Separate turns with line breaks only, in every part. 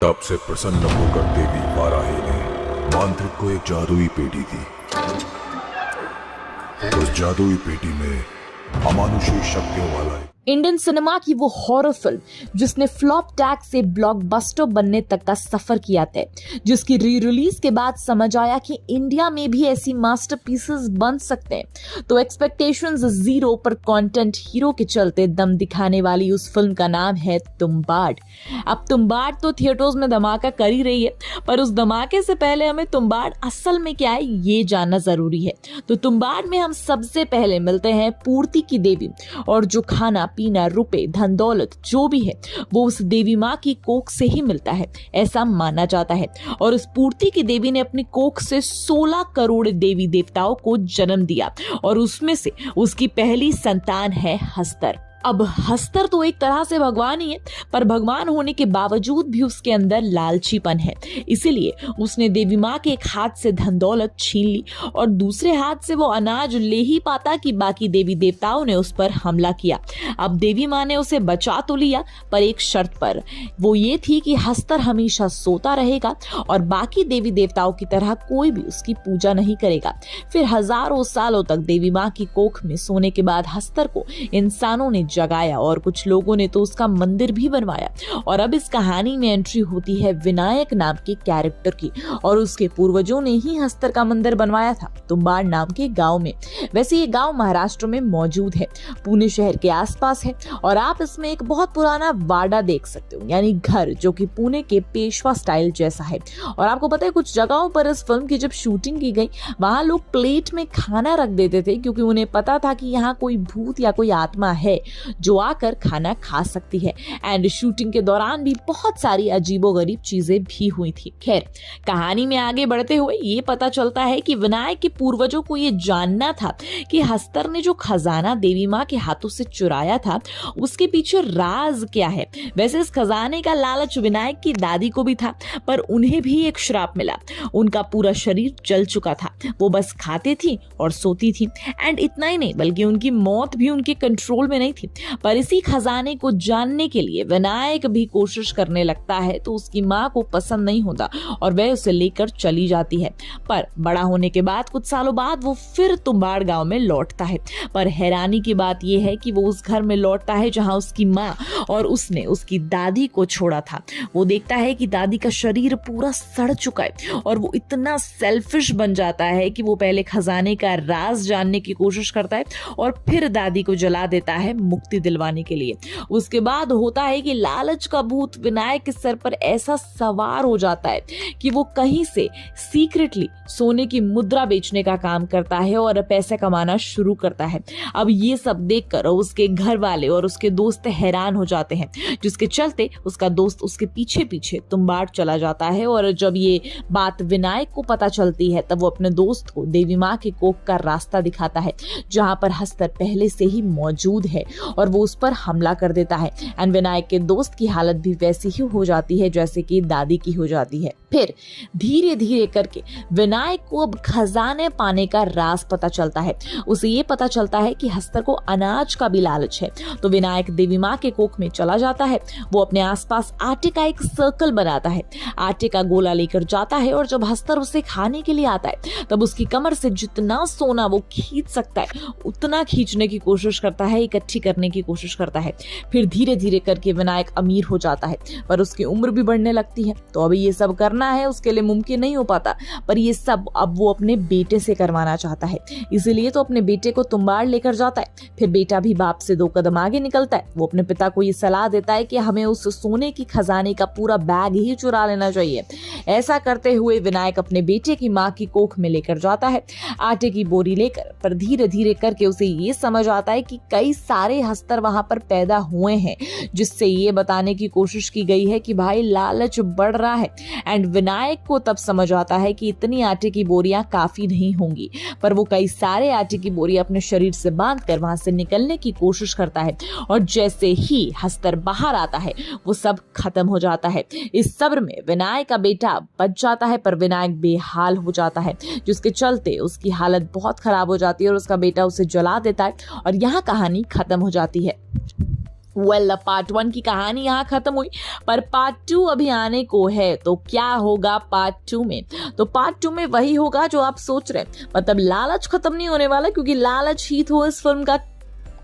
तब से प्रसन्न होकर देवी वाराही ने मांत्रिक को एक जादुई पेटी दी। उस जादुई पेटी में अमानुषी शक्तियों वाला
इंडियन सिनेमा की वो हॉरर फिल्म जिसने फ्लॉप टैग से ब्लॉकबस्टर बनने तक का सफर किया था, जिसकी री रिलीज के बाद समझ आया कि इंडिया में भी ऐसी मास्टरपीसेस बन सकते हैं, तो एक्सपेक्टेशंस जीरो पर कंटेंट हीरो के चलते दम दिखाने वाली उस फिल्म का नाम है तुम्बाड़। अब तुम्बाड़ तो थिएटर्स में धमाका कर ही रही है, पर उस धमाके से पहले हमें तुम्बाड़ असल में क्या है ये जानना जरूरी है। तो तुम्बाड़ में हम सबसे पहले मिलते हैं पूर्ति की देवी, और जो खाना पीना रुपए धन दौलत जो भी है वो उस देवी माँ की कोख से ही मिलता है, ऐसा माना जाता है। और उस पूर्ति की देवी ने अपनी कोख से 16 करोड़ देवी देवताओं को जन्म दिया, और उसमें से उसकी पहली संतान है हस्तर। अब हस्तर तो एक तरह से भगवान ही है, पर भगवान होने के बावजूद भी उसके अंदर लालचीपन है, इसीलिए उसने देवी माँ के एक हाथ से धन दौलत छीन ली और दूसरे हाथ से वो अनाज ले ही पाता कि बाकी देवी देवताओं ने उस पर हमला किया। अब देवी माँ ने उसे बचा तो लिया, पर एक शर्त पर, वो ये थी कि हस्तर हमेशा सोता रहेगा और बाकी देवी देवताओं की तरह कोई भी उसकी पूजा नहीं करेगा। फिर हजारों सालों तक देवी माँ की कोख में सोने के बाद हस्तर को इंसानों ने जगाया और कुछ लोगों ने तो उसका मंदिर भी बनवाया। और अब इस कहानी में एंट्री होती है विनायक नाम के कैरेक्टर की, और उसके पूर्वजों ने ही हस्तर का मंदिर बनवाया था तुम्बाड़ नाम के गांव में। वैसे ये गांव महाराष्ट्र में मौजूद है, पुणे शहर के आसपास है, और आप इसमें एक बहुत पुराना वाड़ा देख सकते हो, यानी घर, जो कि पुणे के पेशवा स्टाइल जैसा है। और आपको पता है कुछ जगहों पर इस फिल्म की जब शूटिंग की गई, वहां लोग प्लेट में खाना रख देते थे, क्योंकि उन्हें पता था कि यहाँ कोई भूत या कोई आत्मा है जो आकर खाना खा सकती है। एंड शूटिंग के दौरान भी बहुत सारी अजीबोगरीब चीजें भी हुई थी। खैर, कहानी में आगे बढ़ते हुए ये पता चलता है कि विनायक के पूर्वजों को ये जानना था कि हस्तर ने जो खजाना देवी माँ के हाथों से चुराया था उसके पीछे राज क्या है। वैसे इस खजाने का लालच विनायक की दादी को भी था, पर उन्हें भी एक श्राप मिला। उनका पूरा शरीर जल चुका था, वो बस खाते थी और सोती थी। एंड इतना ही नहीं, बल्कि उनकी मौत भी उनके कंट्रोल में नहीं थी। पर इसी खजाने को जानने के लिए विनायक भी कोशिश करने लगता है, तो उसकी माँ को पसंद नहीं होता और वह उसे लेकर चली जाती है। पर बड़ा होने के बाद कुछ सालों बाद वो फिर तुम्बाड़ गांव में लौटता है। पर हैरानी की बात यह है कि वो उस घर में लौटता है जहां उसकी माँ और उसने उसकी दादी को छोड़ा था। वो देखता है कि दादी का शरीर पूरा सड़ चुका है, और वो इतना सेल्फिश बन जाता है कि वो पहले खजाने का राज जानने की कोशिश करता है और फिर दादी को जला देता है मुक्ति दिलवाने के लिए। उसके बाद होता है कि लालच का भूत विनायक के सर पर ऐसा सवार हो जाता है कि वो कहीं से सीक्रेटली सोने की मुद्रा बेचने का काम करता है और पैसे कमाना शुरू करता है। अब ये सब देखकर उसके घर वाले और उसके दोस्त हैरान हो जाते हैं, जिसके चलते उसका दोस्त उसके पीछे पीछे तुम्बाड़ चला जाता है। और जब ये बात विनायक को पता चलती है, तब वो अपने दोस्त को देवी माँ के कोख का रास्ता दिखाता है, जहां पर हस्तर पहले से ही मौजूद है, और वो उस पर हमला कर देता है। एंड विनायक के दोस्त की हालत भी वैसी ही हो जाती है जैसे कि दादी की हो जाती है। फिर धीरे धीरे करके विनायक को अब खजाने पाने का राज पता चलता है। उसे ये पता चलता है कि हस्तर को अनाज का भी लालच है, तो विनायक देवी माँ के कोख में चला जाता है। वो अपने आसपास आटे का एक सर्कल बनाता है, आटे का गोला लेकर जाता है, और जब हस्तर उसे खाने के लिए आता है, तब उसकी कमर से जितना सोना वो खींच सकता है उतना खींचने की कोशिश करता है, इकट्ठी करने की कोशिश करता है। फिर धीरे धीरे करके विनायक अमीर हो जाता है, पर उसकी उम्र भी बढ़ने लगती है। तो अभी ये सब करना है उसके लिए मुमकिन नहीं हो पाता, पर ये सब अब वो अपने बेटे से करवाना चाहता है, इसीलिए तो अपने बेटे को तुम्बाड़ लेकर जाता है। फिर बेटा भी बाप से 2 कदम आगे निकलता है। वो अपने पिता को ये सलाह देता है कि हमें उस सोने की खजाने का पूरा बैग ही चुरा लेना चाहिए। ऐसा करते हुए विनायक अपने बेटे की माँ की कोख में लेकर जाता है आटे की बोरी लेकर। पर धीरे धीरे करके उसे ये समझ आता है कि कई सारे हस्तर वहां पर पैदा हुए हैं, जिससे ये बताने की कोशिश की गई है कि भाई लालच बढ़ रहा है। एंड विनायक को तब समझ आता है कि इतनी आटे की बोरियां काफी नहीं होंगी, पर वो कई सारे आटे की बोरियां अपने शरीर से बांधकर वहां से निकलने की कोशिश करता है, और जैसे ही हस्तर बाहर आता है वो सब खत्म हो जाता है। इस सब्र में विनायक का बेटा बच जाता है, पर विनायक बेहाल हो जाता है, जिसके चलते उसकी हालत बहुत खराब हो जाती है और उसका बेटा उसे जला देता है, और यहाँ कहानी खत्म हो जाती है। वेल पार्ट 1 की कहानी यहाँ खत्म हुई, पर पार्ट 2 अभी आने को है। तो क्या होगा पार्ट 2 में? तो पार्ट 2 में वही होगा जो आप सोच रहे हैं, मतलब लालच खत्म नहीं होने वाला, क्योंकि लालच ही तो इस फिल्म का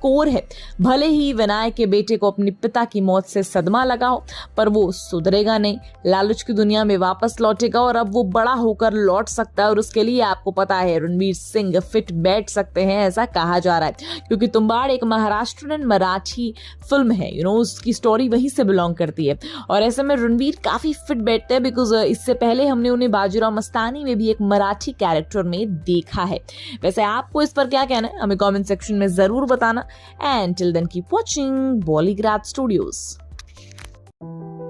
कोर है। भले ही विनायक के बेटे को अपने पिता की मौत से सदमा लगा हो, पर वो सुधरेगा नहीं, लालच की दुनिया में वापस लौटेगा और अब वो बड़ा होकर लौट सकता है। और उसके लिए आपको पता है रणवीर सिंह फिट बैठ सकते हैं, ऐसा कहा जा रहा है, क्योंकि तुम्बाड़ एक महाराष्ट्रियन मराठी फिल्म है। उसकी स्टोरी वहीं से बिलोंग करती है और ऐसे में रणवीर काफी फिट बैठते हैं, बिकॉज इससे पहले हमने उन्हें बाजीराव मस्तानी में भी एक मराठी कैरेक्टर में देखा है। वैसे आपको इस पर क्या कहना है हमें कमेंट सेक्शन में जरूर बताना। And till then, keep watching Bollygrad Studios.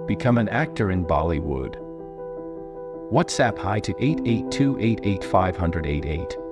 Become an actor in Bollywood. WhatsApp hi to 882885088.